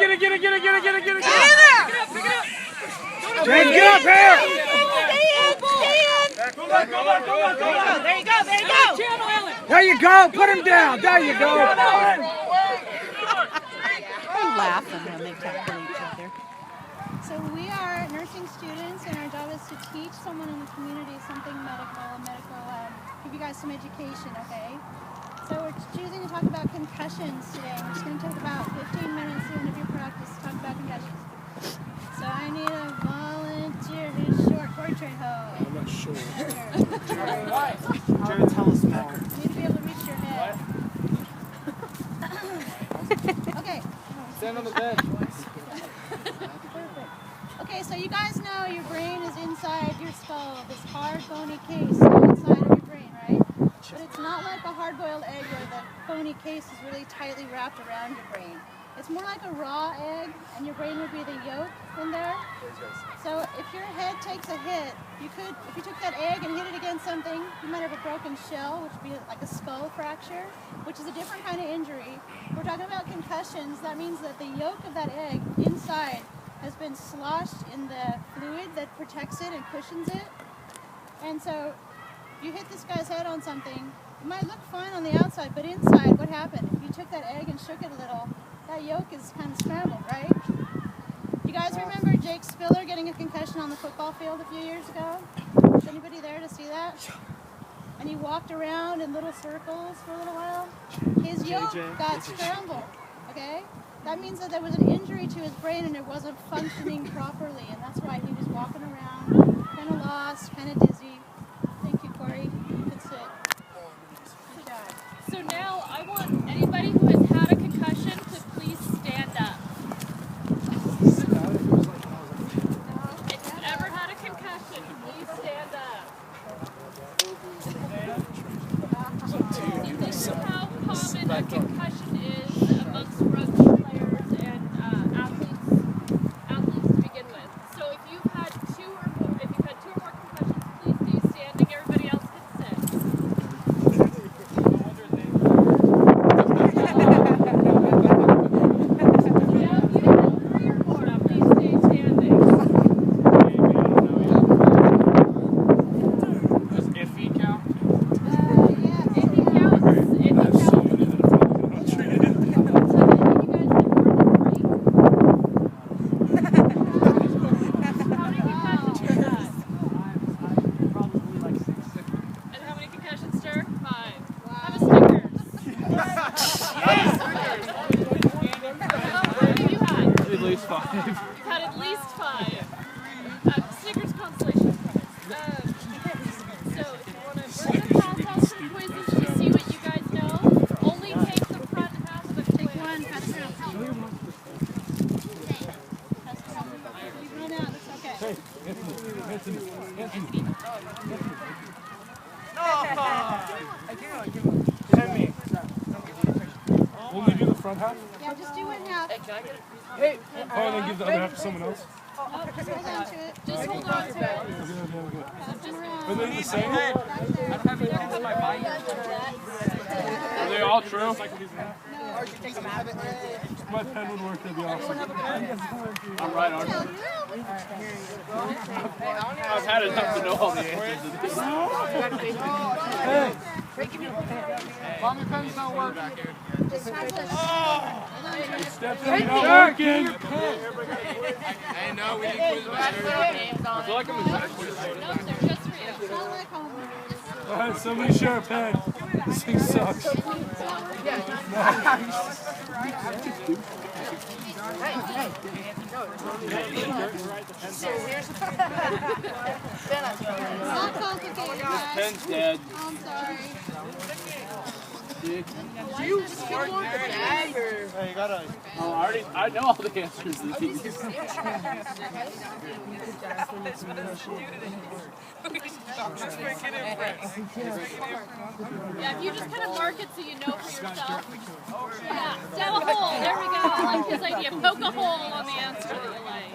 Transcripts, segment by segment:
James, get up here! There you go, put him down, there you go. They're laughing when they tackle each other. So we are nursing students, and our job is to teach someone in the community something medical, give you guys some education, okay? So we're choosing to talk about concussions today. We're just going to take about 15 minutes at the end of your practice to talk about concussions. So I need a volunteer who's short. Corey Trejo. I'm not sure. Jared, tell us more. You need to be able to reach your head. Okay. Stand on the bench. Okay, so you guys know your brain is inside your skull, this hard, bony case inside of your brain, right? But it's not like a hard-boiled egg where the bony case is really tightly wrapped around your brain. It's more like a raw egg, and your brain would be the yolk in there. So if your head takes a hit, you could, if you took that egg and hit it against something, you might have a broken shell, which would be like a skull fracture, which is a different kind of injury. We're talking about concussions. That means that the yolk of that egg inside has been sloshed in the fluid that protects it and cushions it. And so if you hit this guy's head on something, it might look fine on the outside, but inside, what happened? If you took that egg and shook it a little, that yolk is kind of scrambled, right? You guys remember Jake Spiller getting a concussion on the football field a few years ago? Was anybody there to see that? And he walked around in little circles for a little while. His yolk got scrambled, okay? That means that there was an injury to his brain and it wasn't functioning properly, and that's why he was walking around, kind of lost, kind of dizzy. Thank you, Corey. You can sit. Good job. So now I want anybody who has had a concussion to please stand up. If you've ever had a concussion, please stand up. This is how common a concussion is amongst rugby players and athletes to begin with. So if you've had two or more concussions, please do standing. Everybody else can sit. You've had at least 5. Snickers consolation prize. So if you want to pass out some quizzes to see what you guys know, only take the front half of the quiz. Take one, pass it around. You run out, it's okay. Send me. Only do the front half? Yeah, just do one half. Hey. Oh, and then give the other half to someone else? Oh, just hold on to it. Just hold on to it. Okay. Are they the same? Are they all true? My pen would work, that'd be awesome. I'm right on it. I've had enough to know all the answers to this. Mommy pen's not working. Steps are not working. Hey, no, we need quiz master. I feel like I'm exactly the same. No, sir, just for you. It's not like homework. Alright, somebody share a pen. This thing sucks. It's not complicated, guys. Pen's dead. Oh, I'm sorry. You smart nerd. Hey, you gotta. Oh, I know all the answers to these. Yeah, if you just kind of mark it so you know for yourself. Yeah, stab a hole. There we go. I like his idea. Poke a hole on the answer that you like.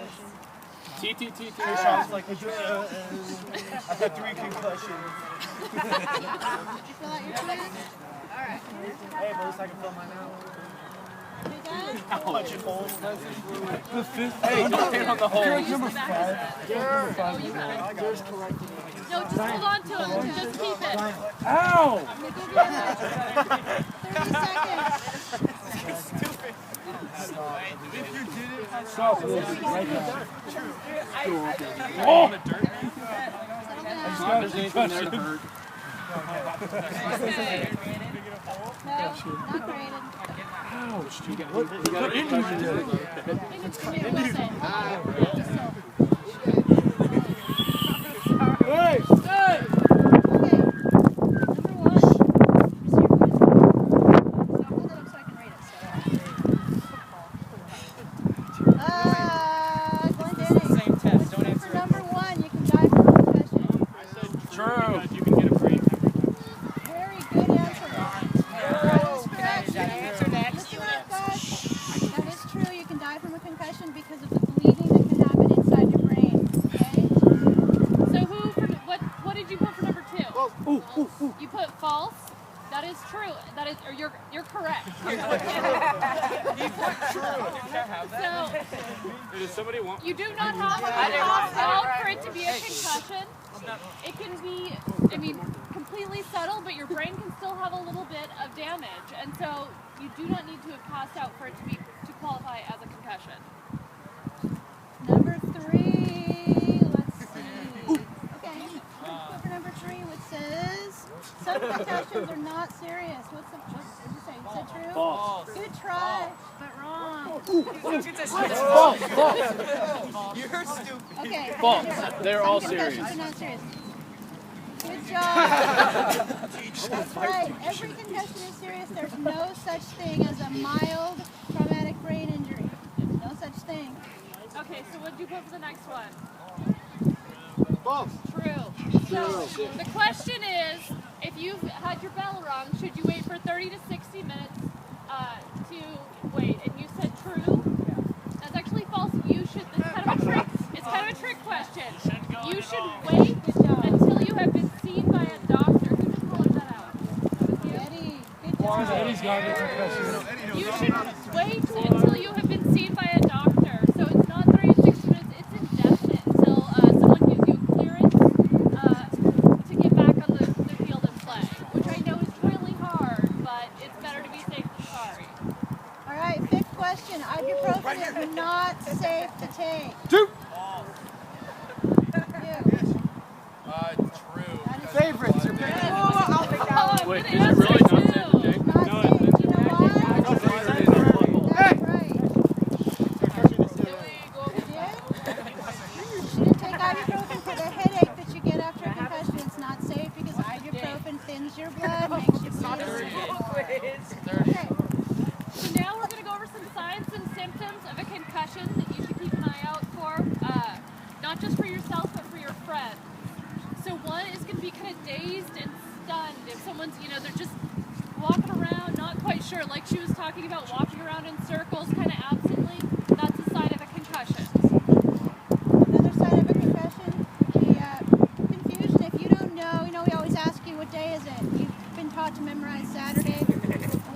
TTTT. Sean's like, I've had 3 concussions. Did you fill out your plan? Hey, but at least I can fill mine out. Punch it hole. Hey, don't hit on the hole. Number 5. Oh, you got it. No, just hold on to it. Just keep it. Ow! I'm going to give you another 30 seconds. Stop this right now. Oh! Got a concussion. No, not graded. Ouch. You got an concussion. Hey! Hey! Okay. Number 1. Hold it up so I can read it. Glenn Denny. Same test. Don't answer For number 1, you can die from a concussion. True. You can get a brain Very good answer. That is correct. Answer next. Listen up, guys. That is true. You can die from a concussion because of the bleeding that can happen inside your brain. Okay? So what did you put for number 2? You put false. That is true. That is, or you're correct. So Does somebody want? you do not have to pass out for it to be a concussion. It can be, I mean, completely subtle, but your brain can still have a little bit of damage, and so you do not need to have passed out for it to qualify as a concussion. Number 3. Let's see. Okay. For number 3, which says some concussions are not serious. What did you say? Is that true? False. Good try, but wrong. You're stupid. Okay. False. They're Some all concussions serious. are not serious. Good job. That's right. Every concussion is serious. There's no such thing as a mild traumatic brain injury. No such thing. Okay, so what did you put for the next one? False. True. So the question is, if you've had your bell rung, should you wait for 30 to 60 minutes to wait? And you said true. That's actually false. You should. It's kind of a trick. It's kind of a trick question. You should wait until you have been seen by a doctor. Who just colored that out? Eddie, good job. Eddie's got a concussion. You should wait until you have been seen by a doctor. So it's not 30 to 60 minutes. It's indefinite until someone gives you clearance to get back on the field and play, which I know is really hard, but it's better to be safe than sorry. All right, 5th question. Ibuprofen is not safe to take. Two. True. That is Favorites. Your Oh, Wait, good is it really answer, not safe to too. take? not safe. Do you know why? That's right. You shouldn't take ibuprofen for the headache that you get after a concussion. It's not safe because ibuprofen thins your blood, makes you bleed. Okay. So now we're going to go over some signs and symptoms of a concussion that you should keep an eye out for, not just for yourself, but for your friends. So one is going to be kind of dazed and stunned. If someone's, they're just walking around, not quite sure, like she was talking about walking around in circles kind of absently, that's a sign of a concussion. Another sign of a concussion would be confusion. If you don't know, we always ask you, what day is it? You've been taught to memorize Saturday. And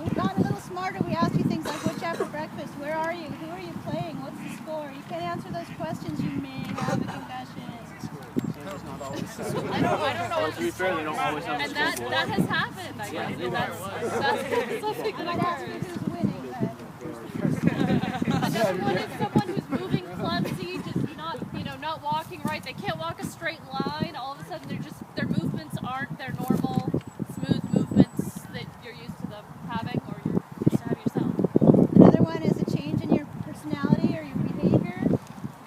we've gotten a little smarter. We ask you things like, what's you have for breakfast? Where are you? Who are you playing? What's the score? You can't answer those questions. You may have a concussion. I don't know what To be fair, they don't always have and that has happened, I guess. That's something I that might ask you occurs. who's winning. But Another one is someone who's moving clumsy, just not walking right. They can't walk a straight line. All of a sudden, their movements aren't their normal, smooth movements that you're used to them having or you're used to have yourself. Another one is a change in your personality or your behavior.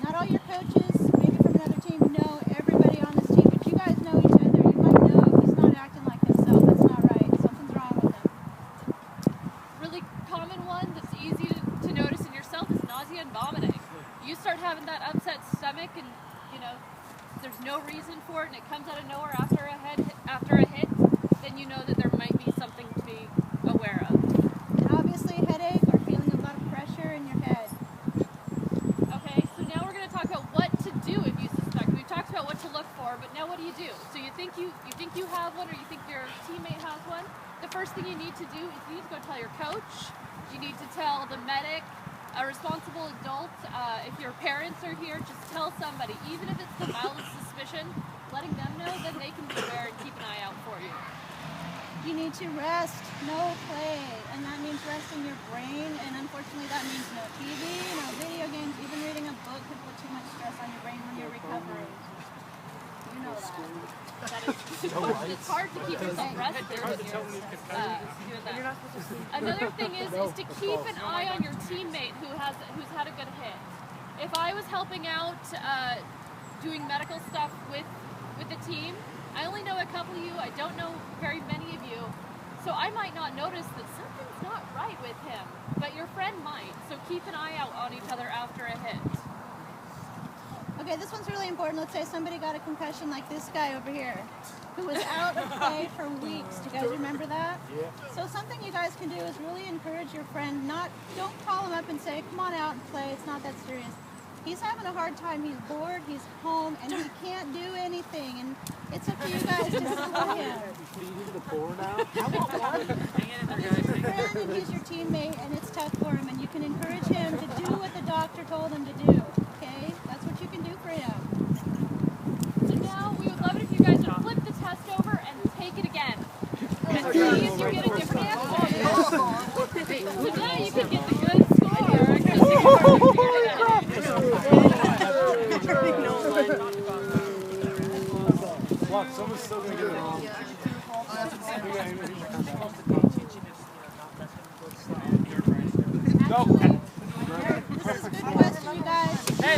Not all your coaches, maybe from another team, know everybody on this team, but you guys know each other. You might know if he's not acting like himself. That's not right. Something's wrong with him. Really common one that's easy to notice in yourself is nausea and vomiting. You start having that upset stomach and, there's no reason for it and it comes out of nowhere after a hit, then you know that there might be something to be aware of. And obviously, headache or feeling a lot of pressure in your head. Okay, so now we're going to talk about what to do if you suspect. We've talked about what to look for, but now what do? So you think you have one or you think your teammate has one? The first thing you need to do is you need to go tell your coach. You need to tell the medic, a responsible adult. If your parents are here, just tell somebody. Even if it's the mildest suspicion, letting them know, then they can be aware and keep an eye out for you. You need to rest, no play, and that means resting your brain, and unfortunately that means no TV, no video games, even reading a book could put too much stress on your brain when you're recovering. You know that. It's hard to keep yourself rested when you're doing that. Another thing is to keep an eye on your teammate who's had a good hit. If I was helping out doing medical stuff with the team, I only know a couple of you, I don't know very many of you, so I might not notice that something's not right with him, but your friend might, so keep an eye out on each other after a hit. Okay, this one's really important. Let's say somebody got a concussion like this guy over here, who was out of play for weeks. Do you guys remember that? Yeah. So something you guys can do is really encourage your friend. Don't call him up and say, come on out and play, it's not that serious. He's having a hard time, he's bored, he's home, and he can't do anything. And it's up to you guys to support him. Feeding the poor now? He's your friend and he's your teammate, and it's tough for him. And you can encourage him to do what the doctor told him to do. Okay? That's what you can do for him. So now we would love it if you guys would flip the test over and take it again. And see if you get a different answer. So now you can get the good score. Watch, someone's still gonna get it wrong. This is a good question, you guys. Yeah,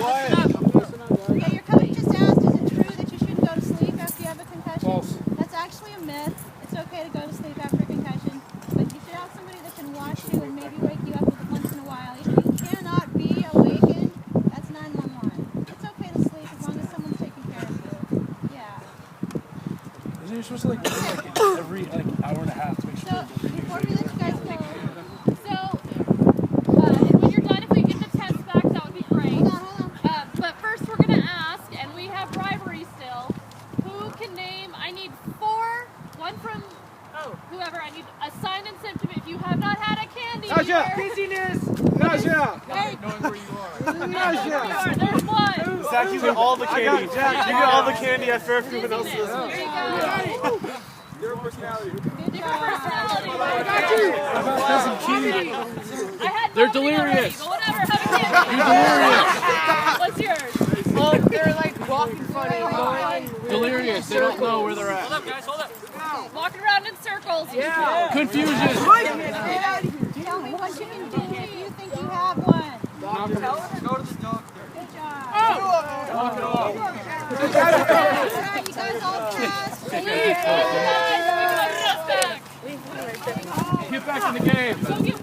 your coach just asked, is it true that you shouldn't go to sleep after you have a concussion? False. That's actually a myth. It's okay to go to sleep after a concussion, but you should have somebody that can watch you and maybe wake you up once in a while. If you cannot be awakened, that's 911. It's okay to sleep as long as someone's taking care of you. Yeah. Isn't you supposed to like every hour and a half to make sure? So, before we let you guys go, So, when you're done, if we get the test back, that would be great. hold on. But first we're going to ask, and we have bribery still, who can name, I need 4, one from whoever, I need a sign and symptom if you have not had a candy here. Nausea! Hey, Nausea! there's one. Zach, you get all the candy. You get all the candy at Fairfield and Elsa's. There you go. Your personality. Different personality. I had They're nothing already, delirious. but whatever, have a candy. What's yours? Oh, they're like walking funny. Delirious. They don't know where they're at. Hold up, guys, hold up. Walking around in circles. Yeah. Confusion. Tell me what you can do if you think you have one. Go to the doctor. Good job. Knock it off. All right, you guys all passed. Guys, we got us back. Get back in the game. Go get